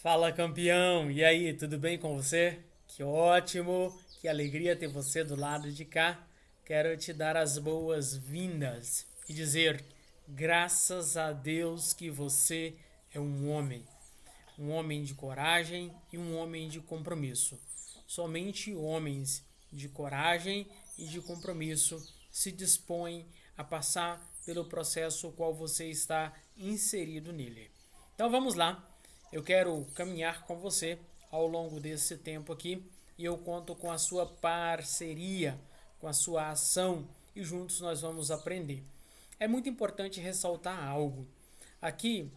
Fala, campeão! E aí, tudo bem com você? Que ótimo, que alegria ter você do lado de cá. Quero te dar as boas-vindas e dizer, graças a Deus que você é um homem de coragem e um homem de compromisso. Somente homens de coragem e de compromisso se dispõem a passar pelo processo qual você está inserido nele. Então vamos lá. Eu quero caminhar com você ao longo desse tempo aqui e eu conto com a sua parceria, com a sua ação e juntos nós vamos aprender. É muito importante ressaltar algo. Aqui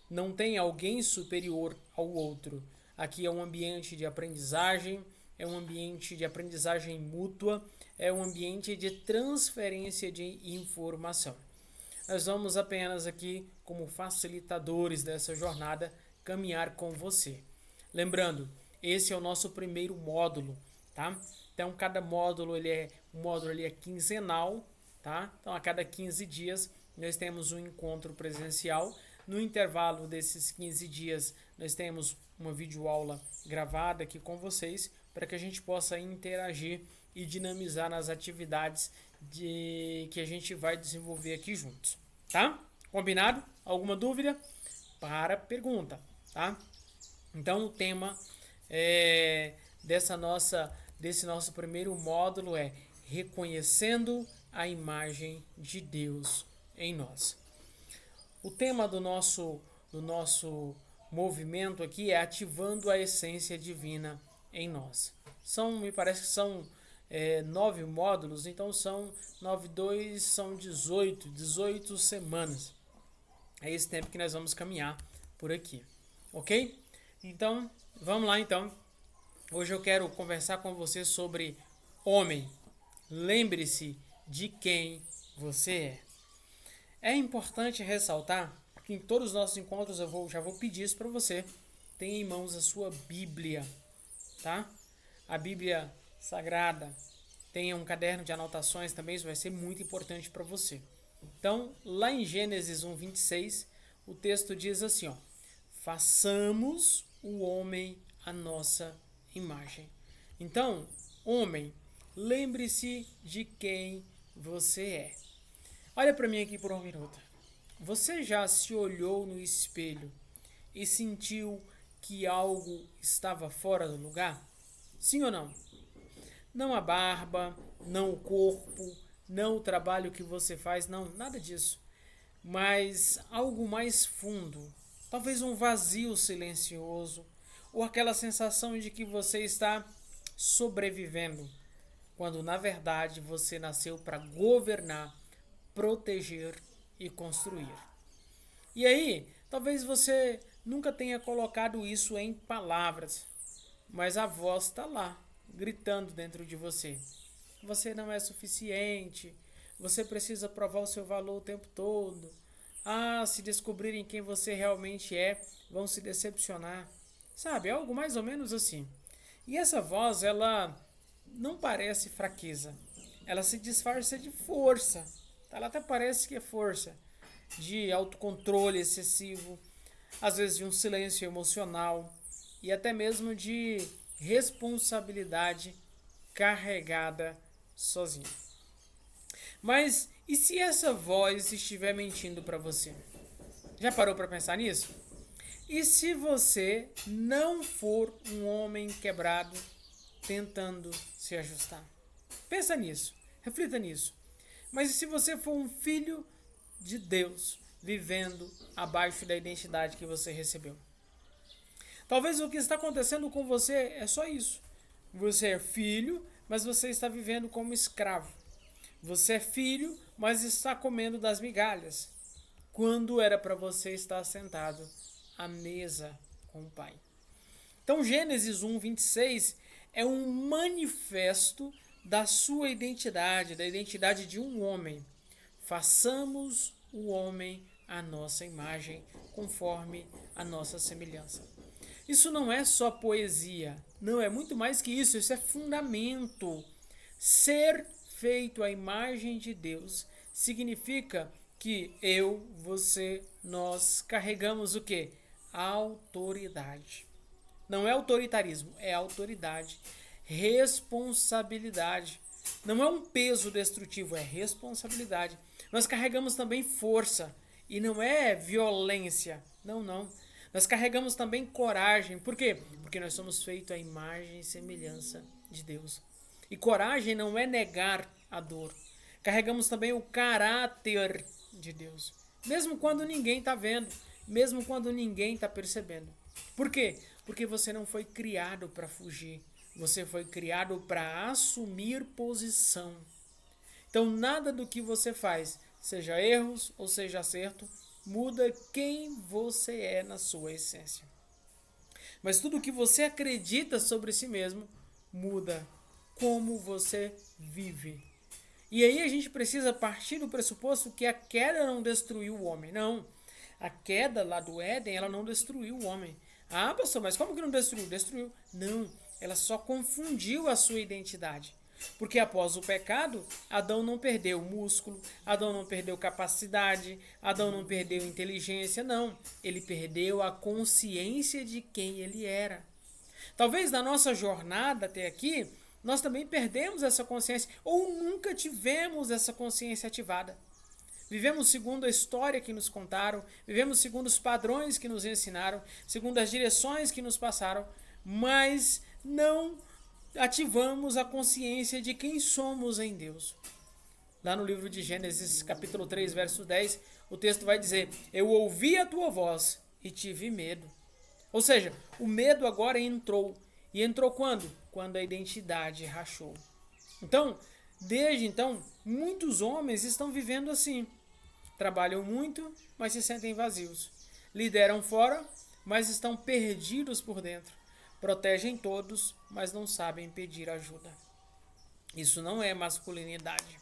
não tem alguém superior ao outro. Aqui é um ambiente de aprendizagem, é um ambiente de aprendizagem mútua, é um ambiente de transferência de informação. Nós vamos apenas aqui, como facilitadores dessa jornada, caminhar com você. Lembrando, esse é o nosso primeiro módulo, tá? Então cada módulo ele é quinzenal, tá? Então a cada 15 dias nós temos um encontro presencial. No intervalo desses 15 dias nós temos uma videoaula gravada aqui com vocês para que a gente possa interagir e dinamizar nas atividades que a gente vai desenvolver aqui juntos, tá? Combinado? Alguma dúvida? Para pergunta, tá? Então o tema desse nosso primeiro módulo é reconhecendo a imagem de Deus em nós. O tema do nosso movimento aqui é ativando a essência divina em nós. Me parece que são 9 módulos, então são 9, 2, são 18 semanas. É esse tempo que nós vamos caminhar por aqui, ok? Então, vamos lá então. Hoje eu quero conversar com você sobre homem. Lembre-se de quem você é. É importante ressaltar que em todos os nossos encontros já vou pedir isso para você. Tenha em mãos a sua Bíblia, tá? A Bíblia Sagrada. Tenha um caderno de anotações também, isso vai ser muito importante para você. Então, lá em Gênesis 1:26, o texto diz assim, ó: façamos o homem a nossa imagem. Então, homem, lembre-se de quem você é. Olha para mim aqui por um minuto. Você já se olhou no espelho e sentiu que algo estava fora do lugar? Sim ou não? Não a barba, não o corpo, não o trabalho que você faz, não, nada disso. Mas algo mais fundo, talvez um vazio silencioso, ou aquela sensação de que você está sobrevivendo, quando na verdade você nasceu para governar, proteger e construir. E aí, talvez você nunca tenha colocado isso em palavras, mas a voz está lá, gritando dentro de você. Você não é suficiente, você precisa provar o seu valor o tempo todo. Ah, se descobrirem quem você realmente é, vão se decepcionar. Sabe, é algo mais ou menos assim. E essa voz, ela não parece fraqueza. Ela se disfarça de força. Ela até parece que é força. De autocontrole excessivo, às vezes de um silêncio emocional e até mesmo de responsabilidade carregada sozinho. Mas e se essa voz estiver mentindo para você? Já parou para pensar nisso? E se você não for um homem quebrado tentando se ajustar? Pensa nisso, reflita nisso. Mas e se você for um filho de Deus vivendo abaixo da identidade que você recebeu? Talvez o que está acontecendo com você é só isso. Você é filho, mas você está vivendo como escravo. Você é filho, mas está comendo das migalhas, quando era para você estar sentado à mesa com o Pai. Então, Gênesis 1:26 é um manifesto da sua identidade, da identidade de um homem. Façamos o homem à nossa imagem, conforme a nossa semelhança. Isso não é só poesia, não, é muito mais que isso, isso é fundamento. Ser feito à imagem de Deus significa que eu, você, nós carregamos o quê? autoridade. Não é autoritarismo, é autoridade, responsabilidade. Não é um peso destrutivo, é responsabilidade. Nós carregamos também força, e não é violência. Não, não. Nós carregamos também coragem. Por quê? Porque nós somos feitos à imagem e semelhança de Deus. E coragem não é negar a dor. Carregamos também o caráter de Deus. Mesmo quando ninguém está vendo, mesmo quando ninguém está percebendo. Por quê? Porque você não foi criado para fugir. Você foi criado para assumir posição. Então, nada do que você faz, seja erros ou seja acerto, muda quem você é na sua essência. Mas tudo que você acredita sobre si mesmo muda como você vive. E aí a gente precisa partir do pressuposto que a queda não destruiu o homem. Não. A queda lá do Éden, ela não destruiu o homem. Ah, pastor, mas como que não destruiu? Destruiu. Não. Ela só confundiu a sua identidade. Porque após o pecado, Adão não perdeu músculo, Adão não perdeu capacidade, Adão não perdeu inteligência, não. Ele perdeu a consciência de quem ele era. Talvez na nossa jornada até aqui, nós também perdemos essa consciência ou nunca tivemos essa consciência ativada. Vivemos segundo a história que nos contaram, vivemos segundo os padrões que nos ensinaram, segundo as direções que nos passaram, mas não ativamos a consciência de quem somos em Deus. Lá no livro de Gênesis, capítulo 3, verso 10, o texto vai dizer: eu ouvi a tua voz e tive medo. Ou seja, o medo agora entrou. E entrou quando? Quando a identidade rachou. Então, desde então, muitos homens estão vivendo assim. Trabalham muito, mas se sentem vazios. Lideram fora, mas estão perdidos por dentro. Protegem todos, mas não sabem pedir ajuda. Isso não é masculinidade.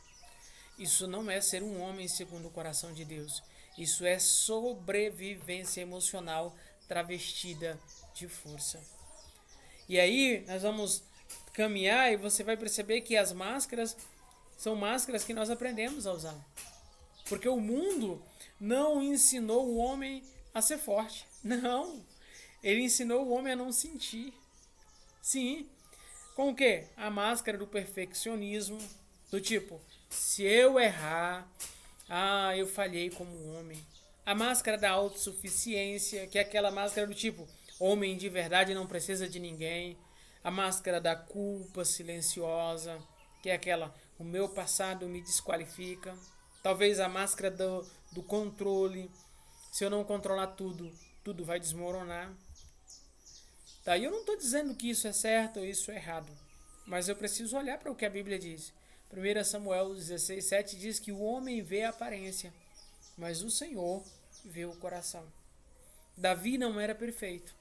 Isso não é ser um homem segundo o coração de Deus. Isso é sobrevivência emocional travestida de força. E aí nós vamos caminhar e você vai perceber que as máscaras são máscaras que nós aprendemos a usar. Porque o mundo não ensinou o homem a ser forte. Não. Ele ensinou o homem a não sentir. Sim. Com o quê? A máscara do perfeccionismo. Do tipo, se eu errar, eu falhei como homem. A máscara da autossuficiência, que é aquela máscara do tipo, homem de verdade não precisa de ninguém. A máscara da culpa silenciosa, que é aquela, o meu passado me desqualifica. Talvez a máscara do controle. Se eu não controlar tudo, tudo vai desmoronar. Tá? E eu não estou dizendo que isso é certo ou isso é errado. Mas eu preciso olhar para o que a Bíblia diz. 1 Samuel 16:7 diz que o homem vê a aparência, mas o Senhor vê o coração. Davi não era perfeito,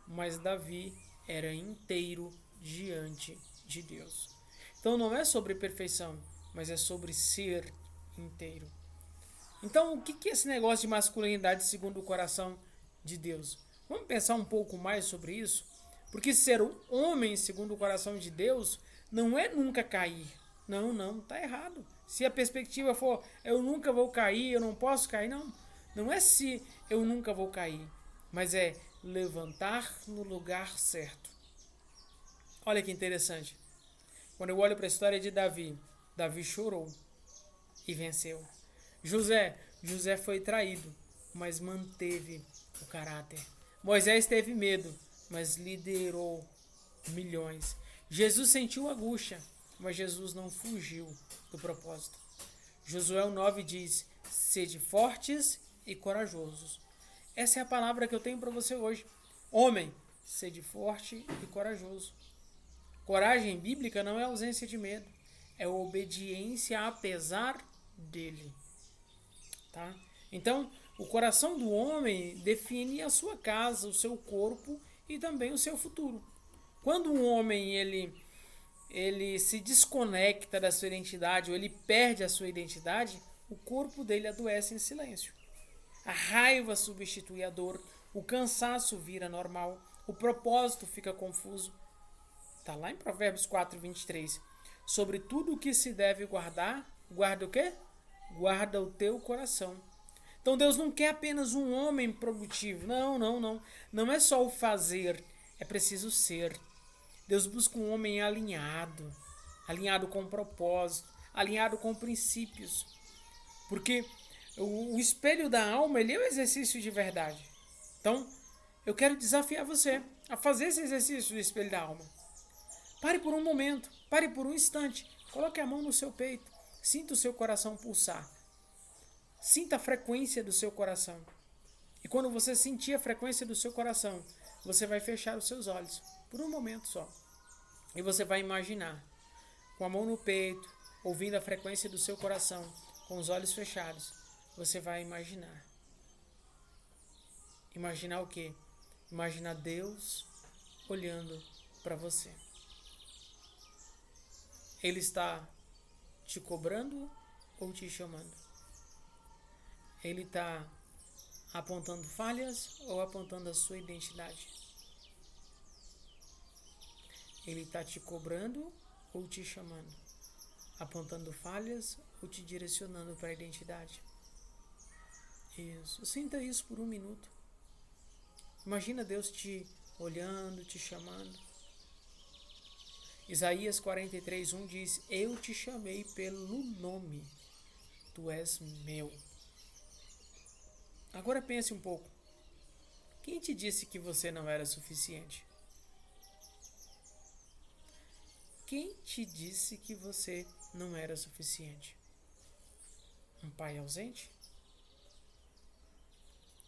mas Davi era inteiro diante de Deus. Então não é sobre perfeição, mas é sobre ser inteiro. Então o que é esse negócio de masculinidade segundo o coração de Deus? Vamos pensar um pouco mais sobre isso? Porque ser um homem segundo o coração de Deus não é nunca cair. Não, tá errado. Se a perspectiva for, eu nunca vou cair, eu não posso cair, não é se eu nunca vou cair, mas é levantar no lugar certo. Olha que interessante. Quando eu olho para a história de Davi, Davi chorou e venceu. José foi traído, mas manteve o caráter. Moisés teve medo, mas liderou milhões. Jesus sentiu angústia, mas Jesus não fugiu do propósito. Josué 9 diz, sede fortes e corajosos. Essa é a palavra que eu tenho para você hoje. Homem, sede forte e corajoso. Coragem bíblica não é ausência de medo, é obediência apesar dele. Tá? Então, o coração do homem define a sua casa, o seu corpo e também o seu futuro. Quando um homem ele se desconecta da sua identidade ou ele perde a sua identidade, o corpo dele adoece em silêncio. A raiva substitui a dor, o cansaço vira normal, o propósito fica confuso. Está lá em Provérbios 4:23. Sobre tudo o que se deve guardar, guarda o quê? Guarda o teu coração. Então Deus não quer apenas um homem produtivo. Não, não, não. Não é só o fazer, é preciso ser. Deus busca um homem alinhado, alinhado com propósito, alinhado com princípios. Porque o espelho da alma, ele é um exercício de verdade. Então, eu quero desafiar você a fazer esse exercício do espelho da alma. Pare por um momento, pare por um instante, coloque a mão no seu peito, sinta o seu coração pulsar. Sinta a frequência do seu coração. E quando você sentir a frequência do seu coração, você vai fechar os seus olhos, por um momento só. E você vai imaginar, com a mão no peito, ouvindo a frequência do seu coração, com os olhos fechados, você vai imaginar. Imaginar o quê? Imaginar Deus olhando para você. Ele está te cobrando ou te chamando? Ele está apontando falhas ou apontando a sua identidade? Ele está te cobrando ou te chamando? Apontando falhas ou te direcionando para a identidade? Isso. Sinta isso por um minuto. Imagina Deus te olhando, te chamando. Isaías 43:1 diz: Eu te chamei pelo nome, tu és meu. Agora pense um pouco. Quem te disse que você não era suficiente? Quem te disse que você não era suficiente? Um pai ausente?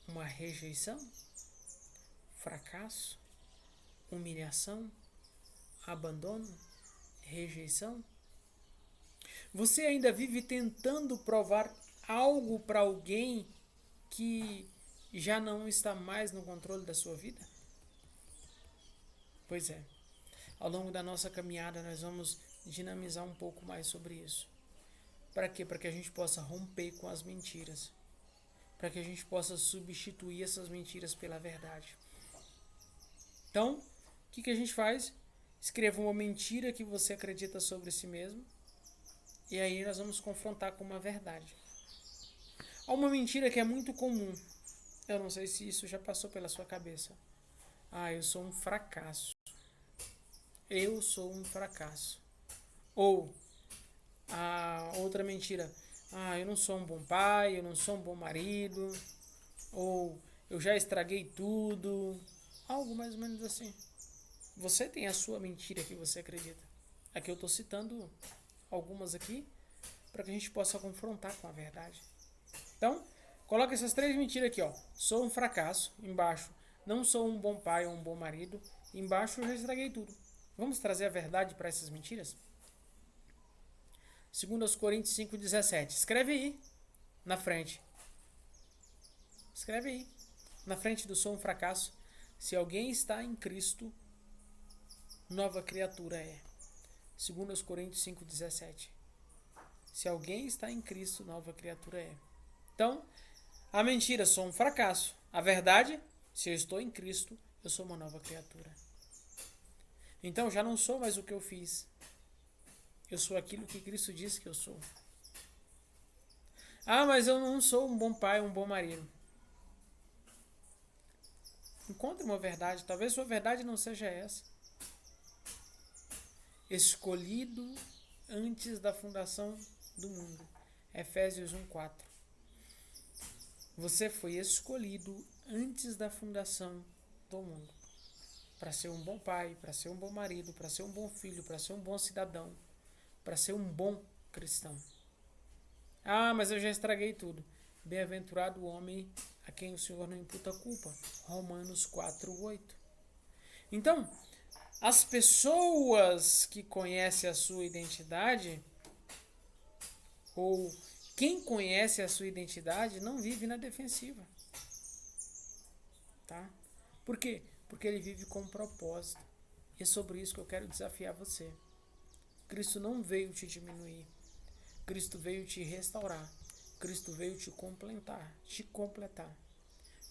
Uma rejeição? Fracasso? Humilhação? Abandono? Rejeição? Você ainda vive tentando provar algo para alguém que já não está mais no controle da sua vida? Pois é. Ao longo da nossa caminhada nós vamos dinamizar um pouco mais sobre isso. Para quê? Para que a gente possa romper com as mentiras. Para que a gente possa substituir essas mentiras pela verdade. Então, o que a gente faz? Escreva uma mentira que você acredita sobre si mesmo. E aí nós vamos confrontar com uma verdade. Há uma mentira que é muito comum. Eu não sei se isso já passou pela sua cabeça. Eu sou um fracasso. Eu sou um fracasso. Ou a outra mentira. Eu não sou um bom pai, eu não sou um bom marido. Ou eu já estraguei tudo. Algo mais ou menos assim. Você tem a sua mentira que você acredita. Aqui eu estou citando algumas aqui para que a gente possa confrontar com a verdade. Então, coloca essas 3 mentiras aqui, ó. Sou um fracasso, embaixo. Não sou um bom pai ou um bom marido. Embaixo eu já estraguei tudo. Vamos trazer a verdade para essas mentiras? 2 Coríntios 5,17. Escreve aí, na frente. Escreve aí, na frente do sou um fracasso. Se alguém está em Cristo, nova criatura é. 2 Coríntios 5,17. Se alguém está em Cristo, nova criatura é. Então, a mentira, sou um fracasso. A verdade, se eu estou em Cristo, eu sou uma nova criatura. Então, já não sou mais o que eu fiz. Eu sou aquilo que Cristo disse que eu sou. Mas eu não sou um bom pai, um bom marido. Encontre uma verdade. Talvez sua verdade não seja essa. Escolhido antes da fundação do mundo. Efésios 1:4. Você foi escolhido antes da fundação do mundo. Para ser um bom pai, para ser um bom marido, para ser um bom filho, para ser um bom cidadão, para ser um bom cristão. Mas eu já estraguei tudo. Bem-aventurado o homem a quem o Senhor não imputa culpa. Romanos 4:8. Então, as pessoas que conhecem a sua identidade, ou quem conhece a sua identidade, não vive na defensiva. Tá? Por quê? Porque ele vive com um propósito. E é sobre isso que eu quero desafiar você. Cristo não veio te diminuir. Cristo veio te restaurar. Cristo veio te completar.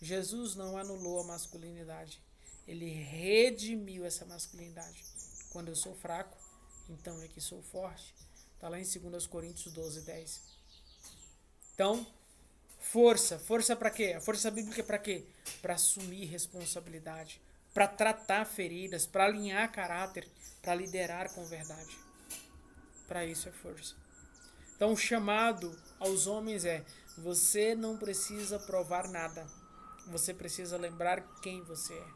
Jesus não anulou a masculinidade. Ele redimiu essa masculinidade. Quando eu sou fraco, então é que sou forte. Está lá em 2 Coríntios 12:10. Então, Força. Força para quê? A força bíblica é para quê? Para assumir responsabilidade, para tratar feridas, para alinhar caráter, para liderar com verdade. Para isso é força. Então o chamado aos homens é: você não precisa provar nada. Você precisa lembrar quem você é.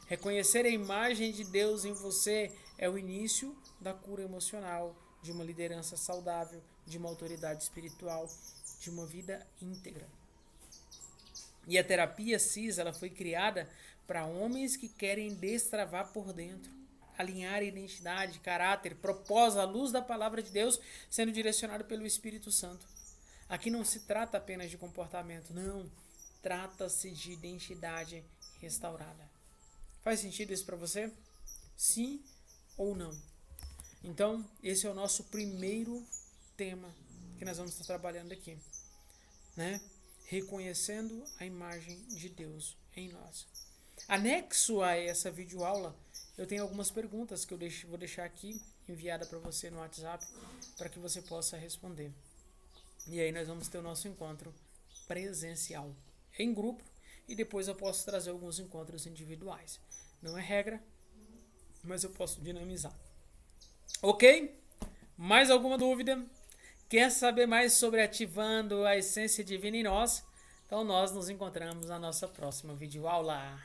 Reconhecer a imagem de Deus em você é o início da cura emocional, de uma liderança saudável, de uma autoridade espiritual, de uma vida íntegra. E a terapia CIS, ela foi criada para homens que querem destravar por dentro, alinhar identidade, caráter, propósito à luz da palavra de Deus, sendo direcionado pelo Espírito Santo. Aqui não se trata apenas de comportamento, não. Trata-se de identidade restaurada. Faz sentido isso para você? Sim ou não? Então, esse é o nosso primeiro tema que nós vamos estar trabalhando aqui, né? Reconhecendo a imagem de Deus em nós. Anexo a essa videoaula, eu tenho algumas perguntas que eu vou deixar aqui enviada para você no WhatsApp para que você possa responder. E aí nós vamos ter o nosso encontro presencial em grupo e depois eu posso trazer alguns encontros individuais. Não é regra, mas eu posso dinamizar. Ok? Mais alguma dúvida? Quer saber mais sobre ativando a essência divina em nós? Então nós nos encontramos na nossa próxima videoaula.